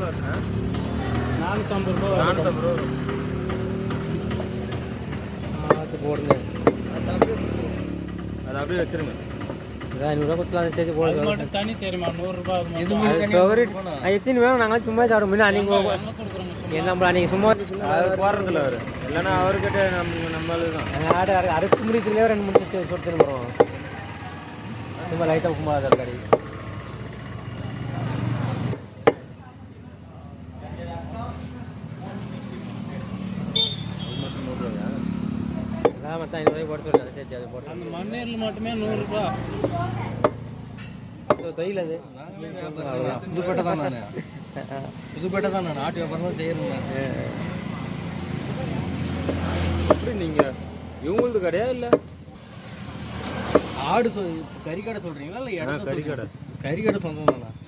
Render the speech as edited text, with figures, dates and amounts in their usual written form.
₹450 வரும். பார்த்து போடுங்க. அது அப்படியே வச்சிருங்க. ₹500 கொடுத்துலாம் சேர்த்து போடுங்க. மட்டும் தனி தெரியுமா ₹100 எத்தனை வேணும் நாங்கள் சும்மா சாப்பிடும் அன்னைக்கு நம்ம அன்னைக்கு சும்மா போடுறதில்ல அவர் இல்லைன்னா அவர்கிட்ட நம்மளுக்கு தான் ஆடு அறுப்பு முடிச்சுலேயே 2-3 சொட்டு வரும். சும்மா லைட்டாக உப்புமா தரக்காடி மொத்தம் ₹500 போட்டு சொல்லுங்கள். சேர்த்து அது போட்டு அந்த மண்ணீரில் மட்டுமே ₹100. தொழில் அது புதுப்பேட்டை தான் நான் ஆட்டு வியாபாரம் தான் செய்யறேன். எப்படி நீங்கள் இவங்களது கடையா இல்லை ஆடு கறிக்கடை சொல்கிறீங்களா இல்லை இடம்? கறிக்கடை கறிக்கடை சொந்தம் தானே.